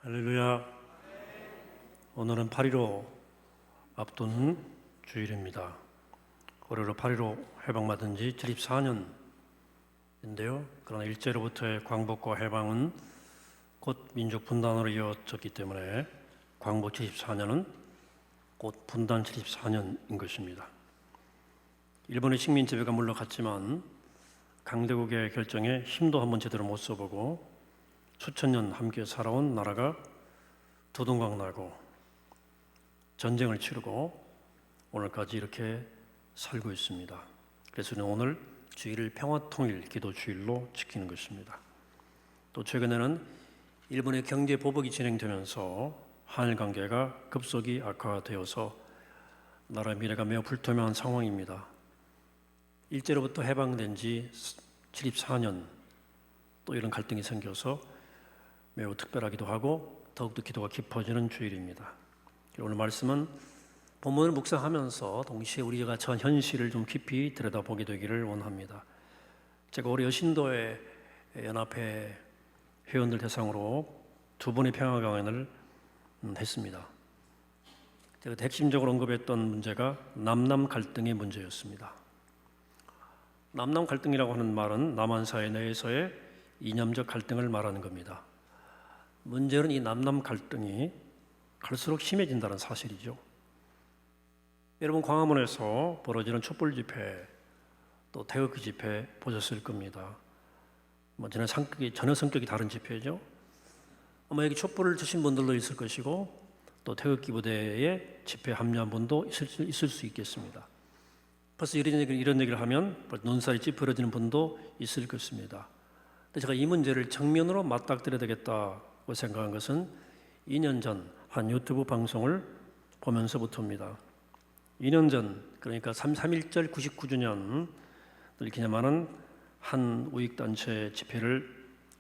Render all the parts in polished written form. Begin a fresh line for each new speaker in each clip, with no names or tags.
할렐루야. 오늘은 8.15 앞둔 주일입니다. 올해로 8.15 해방받은 지 74년인데요. 그러나 일제로부터의 광복과 해방은 곧 민족 분단으로 이어졌기 때문에 광복 74년은 곧 분단 74년인 것입니다. 일본의 식민 지배가 물러갔지만 강대국의 결정에 힘도 한번 제대로 못 써보고 수천 년 함께 살아온 나라가 두동강 나고 전쟁을 치르고 오늘까지 이렇게 살고 있습니다. 그래서 오늘 주일을 평화통일 기도주일로 지키는 것입니다. 또 최근에는 일본의 경제 보복이 진행되면서 한일 관계가 급속히 악화되어서 나라의 미래가 매우 불투명한 상황입니다. 일제로부터 해방된 지 74년 또 이런 갈등이 생겨서 매우 특별하기도 하고 더욱더 기도가 깊어지는 주일입니다. 오늘 말씀은 본문을 묵상하면서 동시에 우리가 전 현실을 좀 깊이 들여다보게 되기를 원합니다. 제가 올해 여신도의 연합회 회원들 대상으로 2번의 평화 강연을 했습니다. 제가 핵심적으로 언급했던 문제가 남남 갈등의 문제였습니다. 남남 갈등이라고 하는 말은 남한 사회 내에서의 이념적 갈등을 말하는 겁니다. 문제는 이 남남 갈등이 갈수록 심해진다는 사실이죠. 여러분 광화문에서 벌어지는 촛불 집회 또 태극기 집회 보셨을 겁니다. 전혀 성격이 다른 집회죠. 아마 여기 촛불을 드신 분들도 있을 것이고 또 태극기 부대에 집회 합류한 분도 있을 수 있겠습니다. 벌써 이런 얘기를 하면 눈살이 찌푸려지는 분도 있을 것입니다. 근데 제가 이 문제를 정면으로 맞닥뜨려야 되겠다고 생각한 것은 2년 전 한 유튜브 방송을 보면서부터입니다. 2년 전, 그러니까 3.1절 99주년을 기념하는 한 우익단체 집회를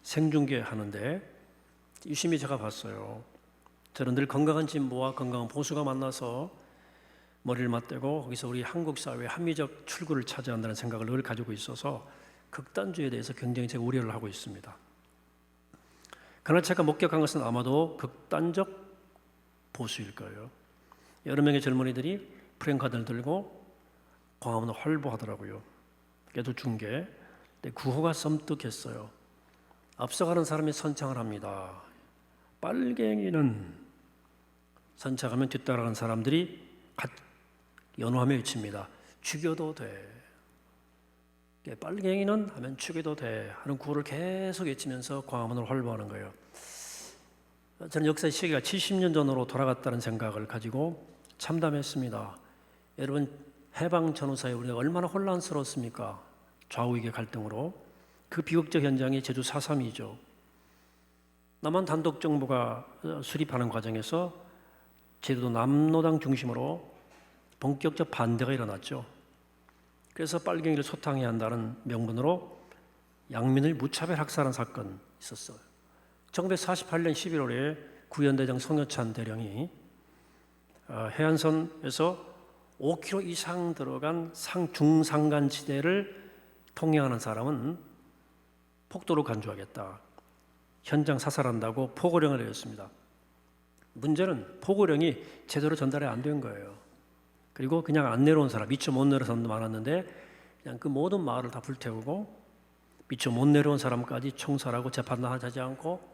생중계하는데 유심히 제가 봤어요. 저는 늘 건강한 진보와 건강한 보수가 만나서 머리를 맞대고 거기서 우리 한국 사회의 합리적 출구를 차지한다는 생각을 늘 가지고 있어서 극단주의에 대해서 굉장히 제가 우려를 하고 있습니다. 그러나 제가 목격한 것은 아마도 극단적 보수일 거예요. 여러 명의 젊은이들이 프랭카드를 들고 광화문을 활보하더라고요. 그래도 중계. 구호가 섬뜩했어요. 앞서가는 사람이 선창을 합니다. 빨갱이는 선창하면 뒤따라가는 사람들이 연호하며 외칩니다. 죽여도 돼. 빨갱이는 하면 죽여도 돼 하는 구호를 계속 외치면서 광화문을 활보하는 거예요. 저는 역사의 시기가 70년 전으로 돌아갔다는 생각을 가지고 참담했습니다. 여러분 해방 전후 사회 우리가 얼마나 혼란스러웠습니까? 좌우익의 갈등으로. 그 비극적 현장이 제주 4.3이죠. 남한 단독 정부가 수립하는 과정에서 제주도 남로당 중심으로 본격적 반대가 일어났죠. 그래서 빨갱이를 소탕해야 한다는 명분으로 양민을 무차별 학살한 사건이 있었어요. 1948년 11월에 구현대장 송여찬 대령이 해안선에서 5km 이상 들어간 중산간지대를 통행하는 사람은 폭도로 간주하겠다. 현장 사살한다고 포고령을 내렸습니다. 문제는 포고령이 제대로 전달이 안 된 거예요. 그리고 그냥 안 내려온 사람, 미처 못 내려온 사람도 많았는데 그냥 그 모든 마을을 다 불태우고 미처 못 내려온 사람까지 총살하고 재판도 하지 않고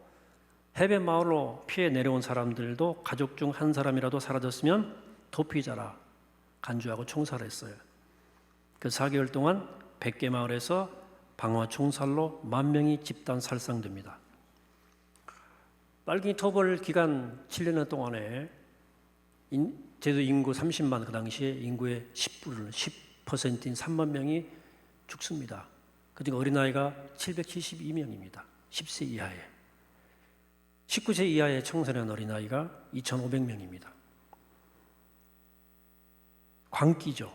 해변 마을로 피해 내려온 사람들도 가족 중 한 사람이라도 사라졌으면 도피자라 간주하고 총살했어요. 그 4개월 동안 100개 마을에서 방화 총살로 10,000명이 집단 살상됩니다. 빨갱이 토벌 기간 7년 동안에 제주 인구 30만, 그 당시에 인구의 10%인 3만 명이 죽습니다. 그중 어린아이가 772명입니다. 10세 이하에. 19세 이하의 청소년 어린아이가 2,500명입니다. 광기죠.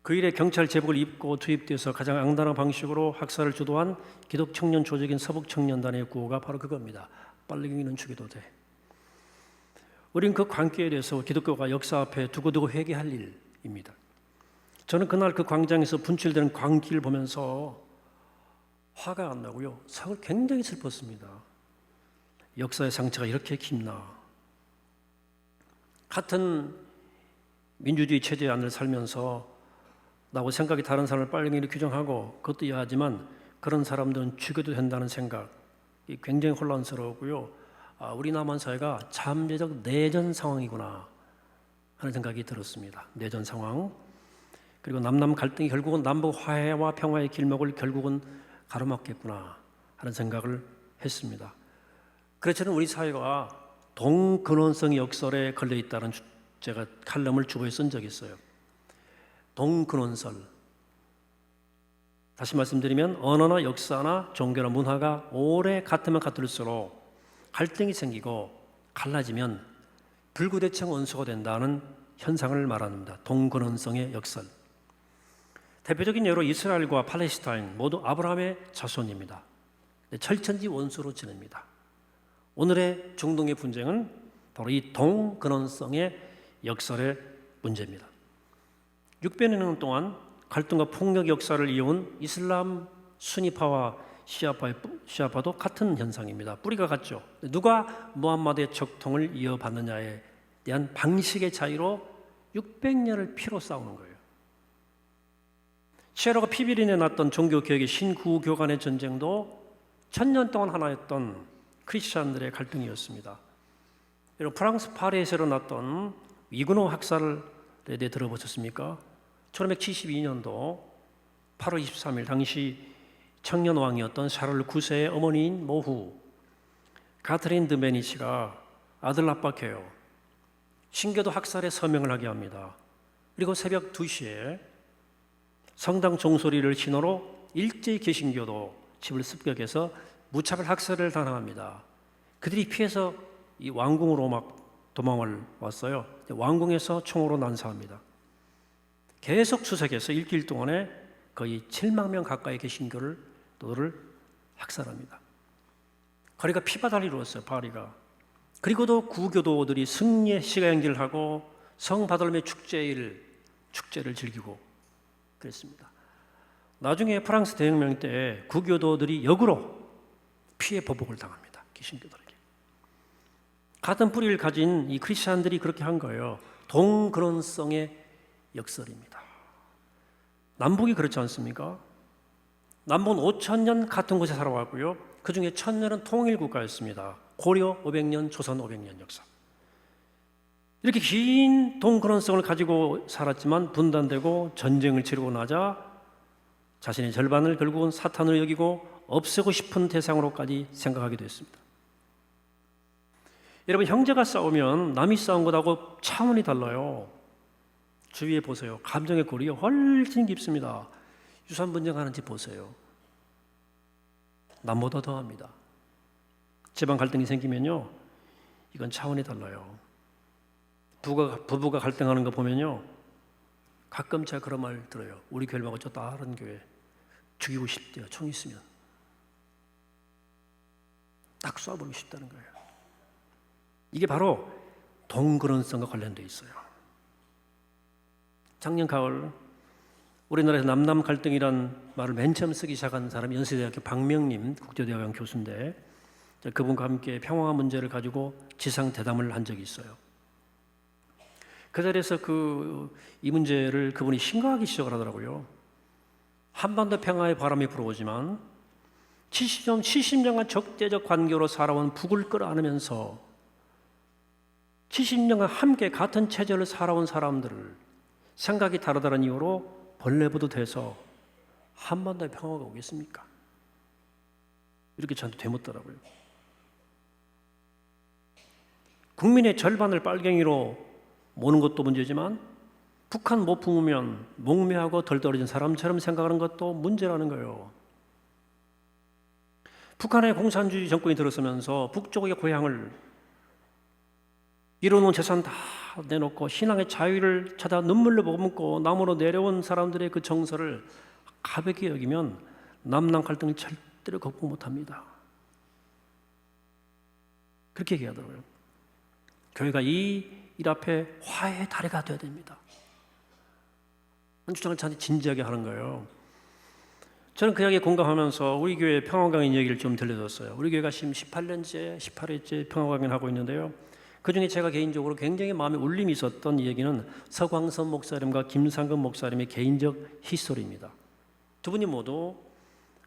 그 일에 경찰 제복을 입고 투입돼서 가장 악랄한 방식으로 학살을 주도한 기독청년 조직인 서북청년단의 구호가 바로 그겁니다. 빨갱이는 죽여도 돼. 우린 그 광기에 대해서 기독교가 역사 앞에 두고두고 회개할 일입니다. 저는 그날 그 광장에서 분출되는 광기를 보면서 화가 안 나고요. 굉장히 슬펐습니다. 역사의 상처가 이렇게 깊나? 같은 민주주의 체제 안을 살면서 나하고 생각이 다른 사람을 빨갱이로 규정하고 그것도 이해하지만 그런 사람들은 죽여도 된다는 생각이 굉장히 혼란스러우고요. 우리 남한 사회가 잠재적 내전 상황이구나 하는 생각이 들었습니다. 내전 상황. 그리고 남남 갈등이 결국은 남북 화해와 평화의 길목을 결국은 가로막겠구나 하는 생각을 했습니다. 그래서 저는 우리 사회가 동근원성의 역설에 걸려 있다는 제가 칼럼을 주보에 쓴 적이 있어요. 동근원설. 다시 말씀드리면 언어나 역사나 종교나 문화가 오래 같으면 같을수록 갈등이 생기고 갈라지면 불구대청 원수가 된다는 현상을 말합니다. 동근원성의 역설. 대표적인 예로 이스라엘과 팔레스타인 모두 아브라함의 자손입니다. 철천지 원수로 지냅니다. 오늘의 중동의 분쟁은 바로 이 동근원성의 역설의 문제입니다. 600여 년 동안 갈등과 폭력 역사를 이어온 이슬람 수니파와 시아파도 같은 현상입니다. 뿌리가 같죠. 누가 무함마드의 적통을 이어받느냐에 대한 방식의 차이로 600년을 피로 싸우는 거예요. 시아라가 피비린내 났던 종교개혁의 신구교 간의 전쟁도 1000년 동안 하나였던 크리스찬들의 갈등이었습니다. 여러분 프랑스 파리에서 일어났던 위그노 학살에 대해 들어보셨습니까? 1572년도 8월 23일 당시 청년 왕이었던 샤를 9세의 어머니인 모후 가트린 드 메니치가 아들 압박해요. 신교도 학살에 서명을 하게 합니다. 그리고 새벽 2시에 성당 종소리를 신호로 일제히 개신교도 집을 습격해서 무차별 학살을 당합니다. 그들이 피해서 이 왕궁으로 막 도망을 왔어요. 왕궁에서 총으로 난사합니다. 계속 수색해서 일주일 동안에 거의 7만 명 가까이 개신교를 학살합니다. 거리가 피바다를 이루었어요. 파리가. 그리고도 구교도들이 승리의 시가행진을 하고 성 바돌메 축제를 즐기고 그랬습니다. 나중에 프랑스 대혁명 때 구교도들이 역으로 피해 보복을 당합니다. 개신교들에게. 같은 뿌리를 가진 이 크리스찬들이 그렇게 한 거예요. 동근원성의 역설입니다. 남북이 그렇지 않습니까? 남북은 5000년 같은 곳에 살아왔고요. 그 중에 1000년은 통일국가였습니다. 고려 500년, 조선 500년 역사. 이렇게 긴 동근원성을 가지고 살았지만 분단되고 전쟁을 치르고 나자 자신의 절반을 결국은 사탄으로 여기고 없애고 싶은 대상으로까지 생각하게 됐습니다. 여러분 형제가 싸우면 남이 싸운 것하고 차원이 달라요. 주위에 보세요. 감정의 골이 훨씬 깊습니다. 유산 분쟁하는지 보세요. 남보다 더합니다. 집안 갈등이 생기면요, 이건 차원이 달라요. 부부가 갈등하는 거 보면요, 가끔 제가 그런 말 들어요. 우리 교회 말고 저 다른 교회 죽이고 싶대요. 총 있으면 딱 쏴버리고 싶다는 거예요. 이게 바로 동근원성과 관련되어 있어요. 작년 가을 우리나라에서 남남 갈등이란 말을 맨 처음 쓰기 시작한 사람이 연세대학교 박명림 국제대학원 교수인데 그분과 함께 평화 문제를 가지고 지상 대담을 한 적이 있어요. 그 자리에서 이 문제를 그분이 심각하게 지적을 하더라고요. 한반도 평화의 바람이 불어오지만 70년간 적대적 관계로 살아온 북을 끌어안으면서 70년간 함께 같은 체제를 살아온 사람들을 생각이 다르다는 이유로 벌레부도 돼서 한반도의 평화가 오겠습니까? 이렇게 저한테 되묻더라고요. 국민의 절반을 빨갱이로 모는 것도 문제지만 북한 못 품으면 목매하고 덜 떨어진 사람처럼 생각하는 것도 문제라는 거예요. 북한의 공산주의 정권이 들어서면서 북쪽의 고향을 이뤄놓은 재산 다 내놓고 신앙의 자유를 찾아 눈물로 머금고 남으로 내려온 사람들의 그 정서를 가볍게 여기면 남남 갈등을 절대로 극복 못합니다. 그렇게 얘기하더라고요. 교회가 이 일 앞에 화해의 다리가 되어야 됩니다. 주장을 저한테 진지하게 하는 거예요. 저는 그 이야기에 공감하면서 우리 교회 평화강연 얘기를 좀 들려줬어요. 우리 교회가 지금 18회째 평화강연 하고 있는데요. 그중에 제가 개인적으로 굉장히 마음에 울림이 있었던 얘기는 서광선 목사님과 김상근 목사님의 개인적 히스토리입니다. 두 분이 모두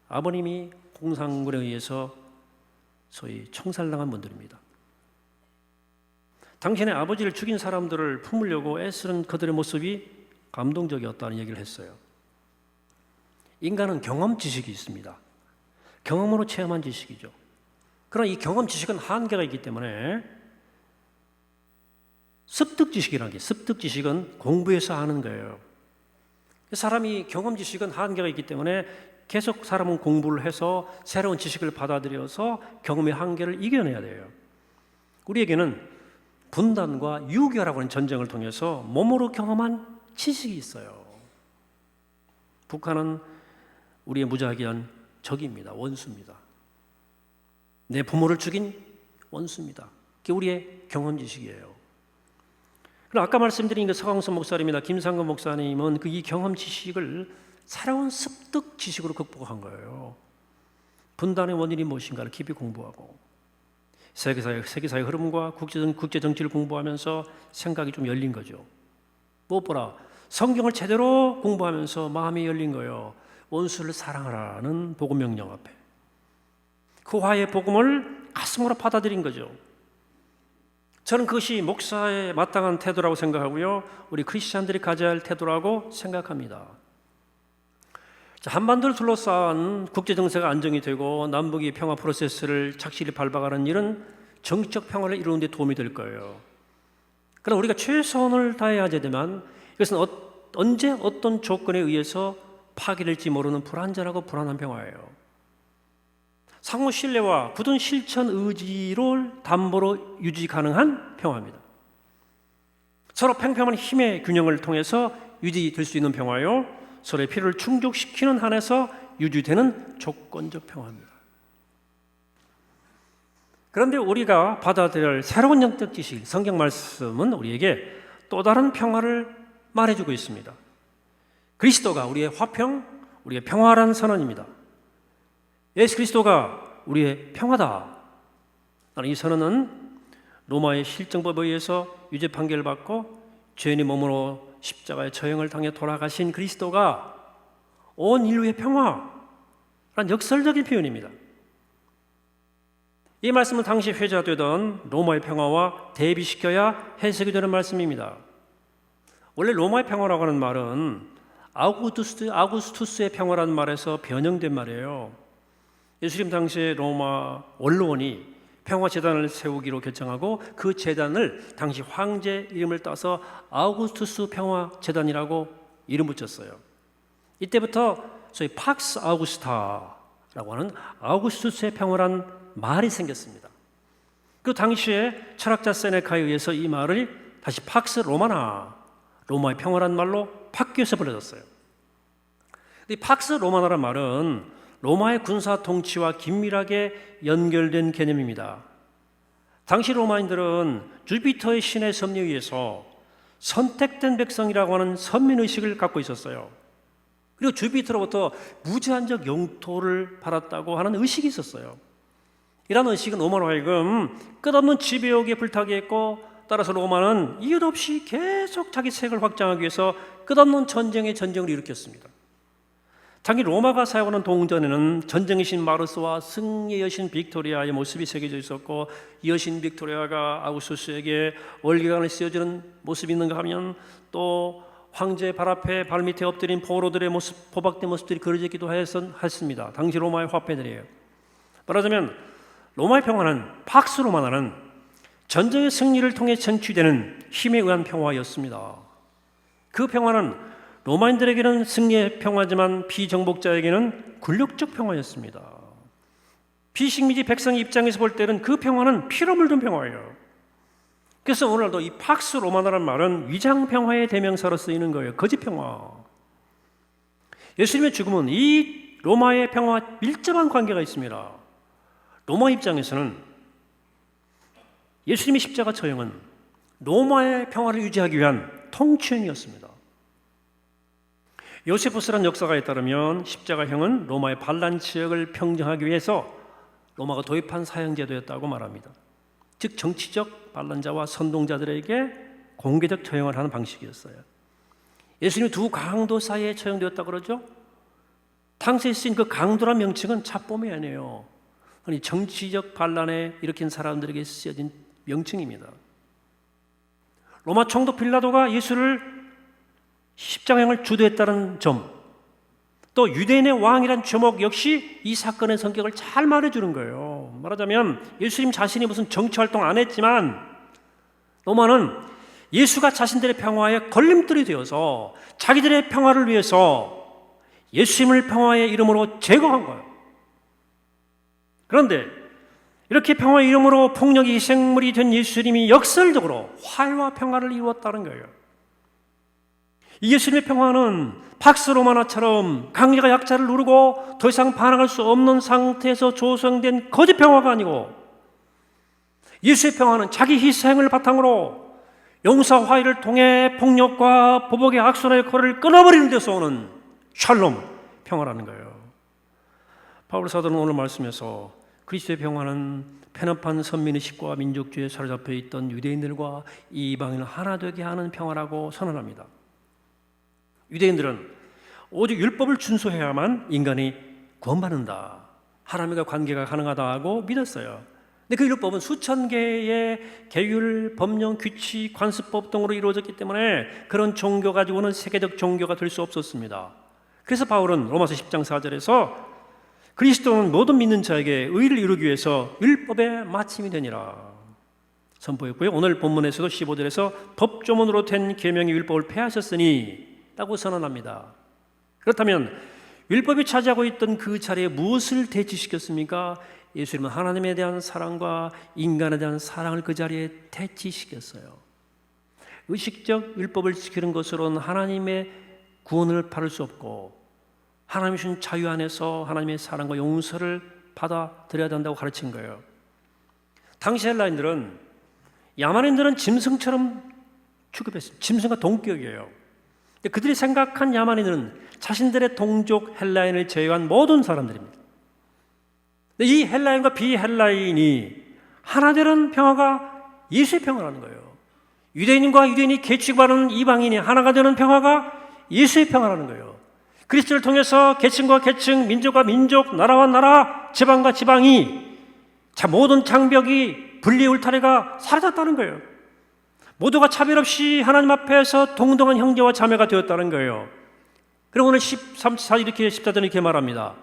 아버님이 공산군에 의해서 소위 총살당한 분들입니다. 당신의 아버지를 죽인 사람들을 품으려고 애쓰는 그들의 모습이 감동적이었다는 얘기를 했어요. 인간은 경험 지식이 있습니다. 경험으로 체험한 지식이죠. 그러나 이 경험 지식은 한계가 있기 때문에 습득 지식이라는 게, 습득 지식은 공부해서 하는 거예요. 사람이 경험 지식은 한계가 있기 때문에 계속 사람은 공부를 해서 새로운 지식을 받아들여서 경험의 한계를 이겨내야 돼요. 우리에게는 분단과 유교라고 하는 전쟁을 통해서 몸으로 경험한 지식이 있어요. 북한은 우리의 무자비한 적입니다. 원수입니다. 내 부모를 죽인 원수입니다. 그게 우리의 경험 지식이에요. 그럼 아까 말씀드린 그 서광선 목사님이나 김상근 목사님은 그 이 경험 지식을 새로운 습득 지식으로 극복한 거예요. 분단의 원인이 무엇인가를 깊이 공부하고 세계사의 흐름과 국제 정치를 공부하면서 생각이 좀 열린 거죠. 무엇보다 성경을 제대로 공부하면서 마음이 열린 거예요. 원수를 사랑하라는 복음 명령 앞에 그 화해의 복음을 가슴으로 받아들인 거죠. 저는 그것이 목사의 마땅한 태도라고 생각하고요. 우리 크리스찬들이 가져야 할 태도라고 생각합니다. 한반도를 둘러싼 국제정세가 안정이 되고 남북이 평화 프로세스를 착실히 밟아가는 일은 정치적 평화를 이루는 데 도움이 될 거예요. 그러나 우리가 최선을 다해야 되지만 이것은 언제 어떤 조건에 의해서 파괴될지 모르는 불안전하고 불안한 평화예요. 상호 신뢰와 굳은 실천 의지를 담보로 유지 가능한 평화입니다. 서로 팽팽한 힘의 균형을 통해서 유지될 수 있는 평화요. 서로의 필요를 충족시키는 한에서 유지되는 조건적 평화입니다. 그런데 우리가 받아들여야 할 새로운 영적 지식, 성경 말씀은 우리에게 또 다른 평화를 말해주고 있습니다. 그리스도가 우리의 화평, 우리의 평화라는 선언입니다. 예수 그리스도가 우리의 평화다. 이 선언은 로마의 실정법에 의해서 유죄 판결을 받고 죄인의 몸으로 십자가의 처형을 당해 돌아가신 그리스도가 온 인류의 평화라는 역설적인 표현입니다. 이 말씀은 당시 회자되던 로마의 평화와 대비시켜야 해석이 되는 말씀입니다. 원래 로마의 평화라고 하는 말은 아우구스투스의 평화라는 말에서 변형된 말이에요. 예수님 당시에 로마 원로원이 평화재단을 세우기로 결정하고 그 재단을 당시 황제 이름을 따서 아우구스투스 평화재단이라고 이름 붙였어요. 이때부터 소위 팍스 아우구스타라고 하는 아우구스투스의 평화라는 말이 생겼습니다. 그 당시에 철학자 세네카에 의해서 이 말을 다시 팍스 로마나, 로마의 평화라는 말로 바뀌어서 불려졌어요. 이 팍스 로마나라는 말은 로마의 군사 통치와 긴밀하게 연결된 개념입니다. 당시 로마인들은 주피터의 신의 섭리에 의해서 선택된 백성이라고 하는 선민의식을 갖고 있었어요. 그리고 주피터로부터 무제한적 영토를 받았다고 하는 의식이 있었어요. 이러한 의식은 로마로 하여금 끝없는 지배욕에 불타게 했고, 따라서 로마는 이유 없이 계속 자기 세력을 확장하기 위해서 끝없는 전쟁을 일으켰습니다. 당시 로마가 사용하는 동전에는 전쟁의 신 마르스와 승리의 여신 빅토리아의 모습이 새겨져 있었고, 이 여신 빅토리아가 아우구스투스에게 월계관을 씌워주는 모습이 있는가 하면 또 황제 발 앞에 발 밑에 엎드린 포로들의 모습, 포박된 모습들이 그려져 있기도 했습니다. 당시 로마의 화폐들이에요. 말하자면 로마의 평화는, 팍스 로마나는 전쟁의 승리를 통해 쟁취되는 힘에 의한 평화였습니다. 그 평화는 로마인들에게는 승리의 평화지만 비정복자에게는 굴욕적 평화였습니다. 비식민지 백성의 입장에서 볼 때는 그 평화는 피로 물든 평화예요. 그래서 오늘도 이 팍스 로마나라는 말은 위장 평화의 대명사로 쓰이는 거예요. 거짓 평화. 예수님의 죽음은 이 로마의 평화와 밀접한 관계가 있습니다. 로마 입장에서는 예수님의 십자가 처형은 로마의 평화를 유지하기 위한 통치행위였습니다. 요세푸스라는 역사가에 따르면 십자가형은 로마의 반란 지역을 평정하기 위해서 로마가 도입한 사형제도였다고 말합니다. 즉 정치적 반란자와 선동자들에게 공개적 처형을 하는 방식이었어요. 예수님이 두 강도 사이에 처형되었다고 그러죠. 당시에 쓰인 그 강도란 명칭은 차범이 아니에요. 아니, 정치적 반란에 일으킨 사람들에게 쓰여진 명칭입니다. 로마 총독 빌라도가 예수를 십자가형을 주도했다는 점, 또 유대인의 왕이란 제목 역시 이 사건의 성격을 잘 말해주는 거예요. 말하자면 예수님 자신이 무슨 정치활동 안 했지만 로마는 예수가 자신들의 평화에 걸림돌이 되어서 자기들의 평화를 위해서 예수님을 평화의 이름으로 제거한 거예요. 그런데 이렇게 평화의 이름으로 폭력이 희생물이 된 예수님이 역설적으로 화해와 평화를 이루었다는 거예요. 이 예수님의 평화는 팍스 로마나처럼 강자가 약자를 누르고 더 이상 반항할 수 없는 상태에서 조성된 거짓 평화가 아니고, 예수의 평화는 자기 희생을 바탕으로 용서 화해를 통해 폭력과 보복의 악순환의 거리를 끊어버리는 데서 오는 샬롬 평화라는 거예요. 바울 사도는 오늘 말씀에서 그리스도의 평화는 편협한 선민의식과 민족주의에 사로잡혀 있던 유대인들과 이방인을 하나 되게 하는 평화라고 선언합니다. 유대인들은 오직 율법을 준수해야만 인간이 구원받는다, 하나님과 관계가 가능하다 하고 믿었어요. 근데 그 율법은 수천 개의 계율, 법령, 규칙, 관습법 등으로 이루어졌기 때문에 그런 종교 가지고는 세계적 종교가 될 수 없었습니다. 그래서 바울은 로마서 10장 4절에서 그리스도는 모든 믿는 자에게 의를 이루기 위해서 율법의 마침이 되니라 선포했고요. 오늘 본문에서도 15절에서 법조문으로 된 계명의 율법을 폐하셨으니 라고 선언합니다. 그렇다면 율법이 차지하고 있던 그 자리에 무엇을 대치시켰습니까? 예수님은 하나님에 대한 사랑과 인간에 대한 사랑을 그 자리에 대치시켰어요. 의식적 율법을 지키는 것으로는 하나님의 구원을 받을 수 없고, 하나님이 주신 자유 안에서 하나님의 사랑과 용서를 받아들여야 된다고 가르친 거예요. 당시 헬라인들은 야만인들은 짐승처럼 취급했습니다. 짐승과 동격이에요. 그들이 생각한 야만인은 자신들의 동족 헬라인을 제외한 모든 사람들입니다. 이 헬라인과 비헬라인이 하나 되는 평화가 예수의 평화라는 거예요. 유대인과 유대인이 개취받는 이방인이 하나가 되는 평화가 예수의 평화라는 거예요. 그리스도를 통해서 계층과 계층, 민족과 민족, 나라와 나라, 지방과 지방이 모든 장벽이 분리의 울타리가 사라졌다는 거예요. 모두가 차별 없이 하나님 앞에서 동등한 형제와 자매가 되었다는 거예요. 그리고 오늘 13절 이렇게 14절 이렇게 말합니다.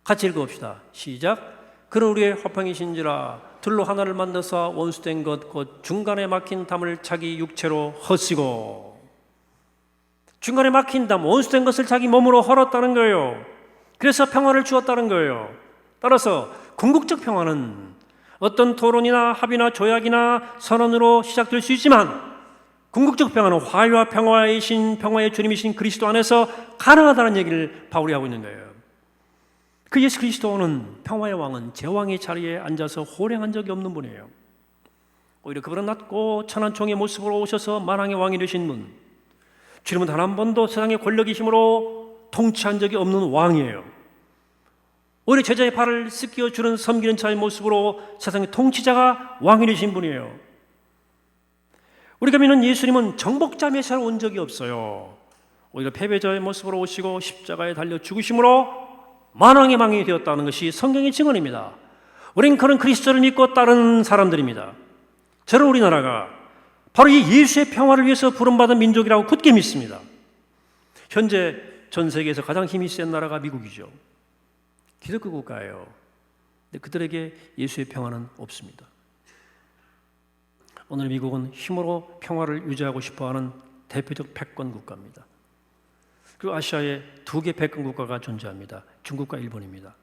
같이 읽어봅시다. 시작. 그는 우리의 화평이신지라 둘로 하나를 만드사 원수된 것 곧 중간에 막힌 담을 자기 육체로 헐시고, 중간에 막힌 담, 원수된 것을 자기 몸으로 헐었다는 거예요. 그래서 평화를 주었다는 거예요. 따라서 궁극적 평화는 어떤 토론이나 합의나 조약이나 선언으로 시작될 수 있지만, 궁극적 평화는 화해와 평화의 주님이신 그리스도 안에서 가능하다는 얘기를 바울이 하고 있는 거예요. 그 예수 그리스도는 평화의 왕은 제왕의 자리에 앉아서 호령한 적이 없는 분이에요. 오히려 그분은 낮고 천한 종의 모습으로 오셔서 만왕의 왕이 되신 분, 주님은 단 한 번도 세상의 권력의 힘으로 통치한 적이 없는 왕이에요. 오히려 제자의 발을 씻겨 주는 섬기는 자의 모습으로 세상의 통치자가 왕이 되신 분이에요. 우리가 믿는 예수님은 정복자 메시아로 온 적이 없어요. 오히려 패배자의 모습으로 오시고 십자가에 달려 죽으심으로 만왕의 왕이 되었다는 것이 성경의 증언입니다. 우린 그런 그리스도를 믿고 따르는 사람들입니다. 저는 우리나라가 바로 이 예수의 평화를 위해서 부름받은 민족이라고 굳게 믿습니다. 현재 전 세계에서 가장 힘이 센 나라가 미국이죠. 기독교 국가예요. 근데 그들에게 예수의 평화는 없습니다. 오늘 미국은 힘으로 평화를 유지하고 싶어하는 대표적 패권 국가입니다. 그리고 아시아에 두 개 패권 국가가 존재합니다. 중국과 일본입니다.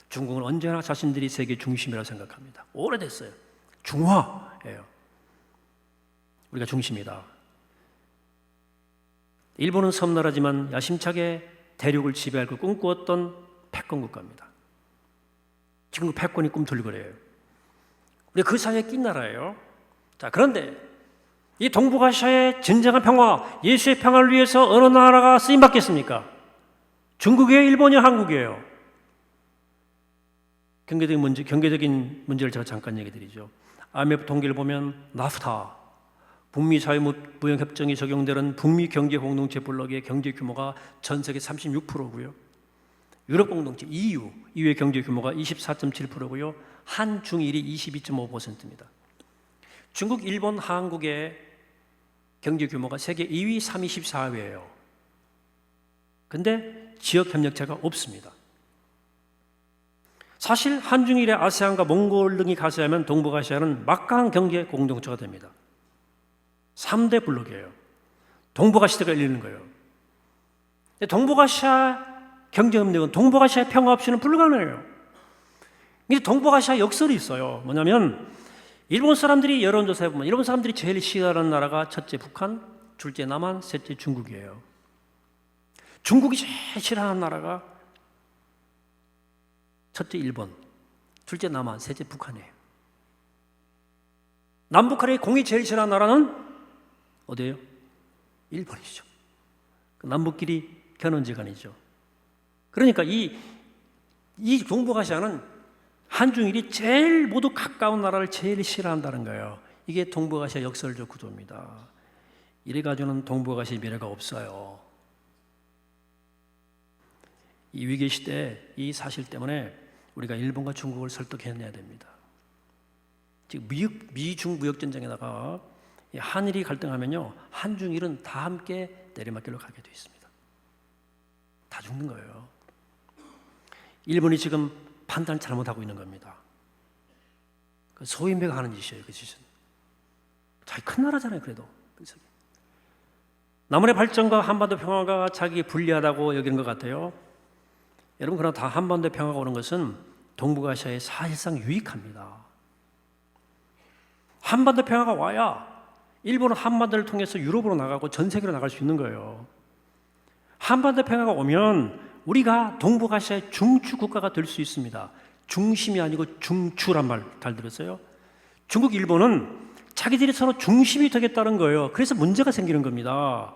중국은 언제나 자신들이 세계 중심이라 생각합니다. 오래됐어요. 중화예요. 우리가 중심이다. 일본은 섬나라지만 야심차게 대륙을 지배할 걸 꿈꾸었던 패권 국가입니다. 지금 그 패권이 꿈틀거려요. 우리가 그 사이에 낀 나라예요. 자, 그런데 이 동북아시아의 진정한 평화, 예수의 평화를 위해서 어느 나라가 쓰임받겠습니까? 중국이에요, 일본이에요, 한국이에요? 경제적인 문제를 제가 잠깐 얘기 드리죠. IMF 통계를 보면 나프타, 북미 자유무역협정이 적용되는 북미 경제공동체 블록의 경제 규모가 전 세계 36%고요. 유럽 공동체 EU의 경제 규모가 24.7%고요. 한중일이 22.5%입니다. 중국, 일본, 한국의 경제 규모가 세계 2위, 3위, 14위예요. 근데 지역 협력체가 없습니다. 사실 한중일의 아세안과 몽골 등이 가세하면 동북아시아는 막강한 경제 공동체가 됩니다. 3대 블록이에요. 동북아시아가 열리는 거예요. 동북아시아 경제협력은 동북아시아 평화 없이는 불가능해요. 근데 동북아시아 역설이 있어요. 뭐냐면 일본 사람들이 여론조사에 보면 일본 사람들이 제일 싫어하는 나라가 첫째 북한, 둘째 남한, 셋째 중국이에요. 중국이 제일 싫어하는 나라가 첫째 일본, 둘째 남한, 셋째 북한이에요. 남북한의 공이 제일 싫어하는 나라는 어디예요? 일본이죠. 남북끼리 견원지간이죠. 그러니까 이 동북아시아는 한중일이 제일 모두 가까운 나라를 제일 싫어한다는 거예요. 이게 동북아시아 역설적 구조입니다. 이래가지고는 동북아시아 미래가 없어요. 이 위기 시대에 이 사실 때문에 우리가 일본과 중국을 설득해내야 됩니다. 지금 미중 무역전쟁에다가 한일이 갈등하면요, 한중일은 다 함께 내리막길로 가게 되어 있습니다. 다 죽는 거예요. 일본이 지금 판단을 잘못하고 있는 겁니다. 그 소인배가 하는 짓이에요. 그 짓은. 자기 큰 나라잖아요. 그래도. 남한의 발전과 한반도 평화가 자기에 불리하다고 여기는 것 같아요. 여러분, 그러나 다 한반도 평화가 오는 것은 동북아시아에 사실상 유익합니다. 한반도 평화가 와야 일본은 한반도를 통해서 유럽으로 나가고 전 세계로 나갈 수 있는 거예요. 한반도 평화가 오면 우리가 동북아시아의 중추 국가가 될 수 있습니다. 중심이 아니고 중추란 말 잘 들었어요? 중국, 일본은 자기들이 서로 중심이 되겠다는 거예요. 그래서 문제가 생기는 겁니다.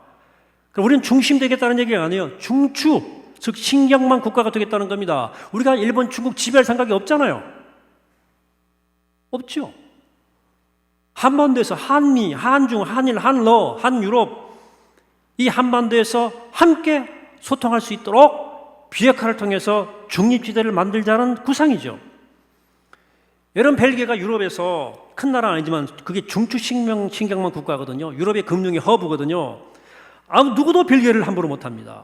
우리는 중심 되겠다는 얘기가 아니에요. 중추, 즉 신경만 국가가 되겠다는 겁니다. 우리가 일본, 중국 지배할 생각이 없잖아요. 없죠. 한반도에서 한미, 한중, 한일, 한러, 한유럽 이 한반도에서 함께 소통할 수 있도록 비핵화를 통해서 중립지대를 만들자는 구상이죠. 여러분, 벨기에가 유럽에서 큰 나라는 아니지만 그게 중추 신경만 국가거든요. 유럽의 금융의 허브거든요. 누구도 벨기에를 함부로 못합니다.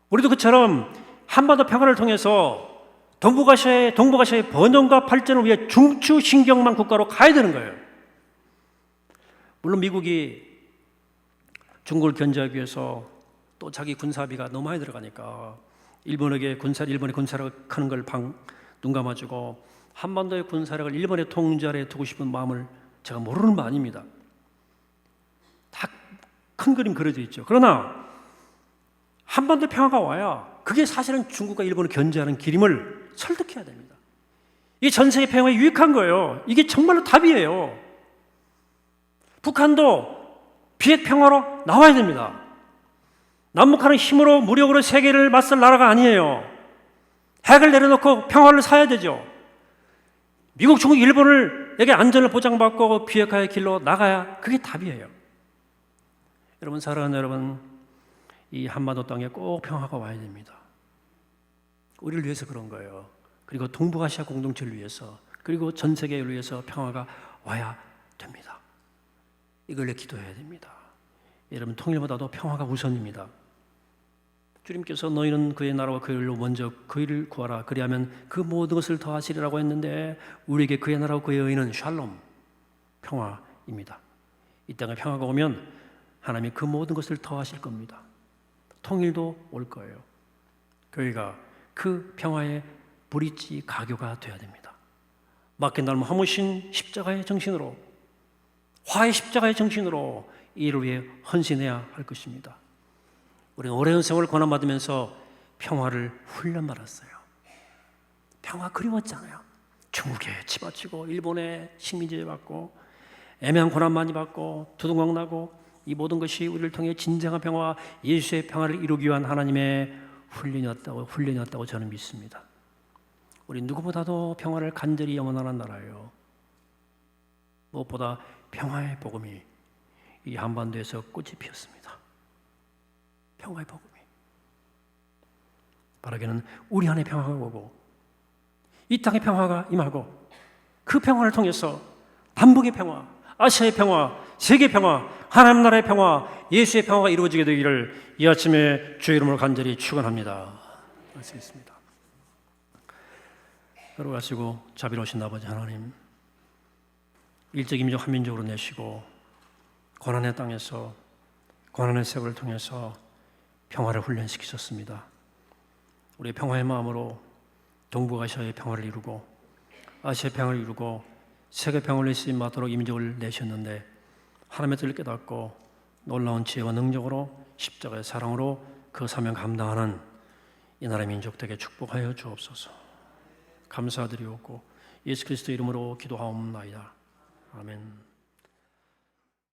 우리도 그처럼 한반도 평화를 통해서 동북아시아의 번영과 발전을 위해 중추 신경만 국가로 가야 되는 거예요. 물론 미국이 중국을 견제하기 위해서 또 자기 군사비가 너무 많이 들어가니까 일본의 군사력을 크는 걸 눈 감아주고 한반도의 군사력을 일본의 통제 아래에 두고 싶은 마음을 제가 모르는 바 아닙니다. 다 큰 그림 그려져 있죠. 그러나 한반도 평화가 와야 그게 사실은 중국과 일본을 견제하는 길임을 설득해야 됩니다. 이게 전 세계 평화에 유익한 거예요. 이게 정말로 답이에요. 북한도 비핵 평화로 나와야 됩니다. 남북한은 힘으로 무력으로 세계를 맞설 나라가 아니에요. 핵을 내려놓고 평화를 사야 되죠. 미국, 중국, 일본에게 안전을 보장받고 비핵화의 길로 나가야 그게 답이에요. 여러분, 사랑하는 여러분, 이 한반도 땅에 꼭 평화가 와야 됩니다. 우리를 위해서 그런 거예요. 그리고 동북아시아 공동체를 위해서, 그리고 전 세계를 위해서 평화가 와야 됩니다. 이걸 기도해야 됩니다. 여러분, 통일보다도 평화가 우선입니다. 주님께서 너희는 그의 나라와 그의 일로 먼저 그 일을 구하라. 그리하면 그 모든 것을 더하시리라고 했는데 우리에게 그의 나라와 그의 의는 샬롬, 평화입니다. 이 땅에 평화가 오면 하나님이 그 모든 것을 더하실 겁니다. 통일도 올 거예요. 교회가 그 평화의 브릿지 가교가 되어야 됩니다. 맡긴 날만 허무신 십자가의 정신으로, 화의 십자가의 정신으로 이를 위해 헌신해야 할 것입니다. 우리는 오랜 세월 고난받으면서 평화를 훈련받았어요. 평화 그리웠잖아요. 중국에 치받치고 일본에 식민지 받고 애매한 고난 많이 받고 두둥강 나고 이 모든 것이 우리를 통해 진정한 평화와 예수의 평화를 이루기 위한 하나님의 훈련이었다고 저는 믿습니다. 우리 누구보다도 평화를 간절히 영원하는 나라예요. 무엇보다 평화의 복음이 이 한반도에서 꽃이 피었습니다. 평화의 복음이. 바라기는 우리 안에 평화가 오고 이 땅의 평화가 임하고 그 평화를 통해서 남북의 평화, 아시아의 평화, 세계 평화, 하나님 나라의 평화, 예수의 평화가 이루어지게 되기를 이 아침에 주의 이름으로 간절히 축원합니다. 말씀있습니다. 걸어가시고 자비로우신 아버지 하나님, 일적 이민족 한민족으로 내시고 고난의 땅에서 고난의 세월을 통해서 평화를 훈련시키셨습니다. 우리 평화의 마음으로 동북아시아의 평화를 이루고 아시아의 평화를 이루고 세계 평화를 쓰임 받도록 이민족을 내셨는데 하나님의 뜻을 깨닫고 놀라운 지혜와 능력으로 십자가의 사랑으로 그 사명 감당하는 이 나라의 민족들에게 축복하여 주옵소서. 감사드리옵고 예수 그리스도 이름으로 기도하옵나이다. 아멘.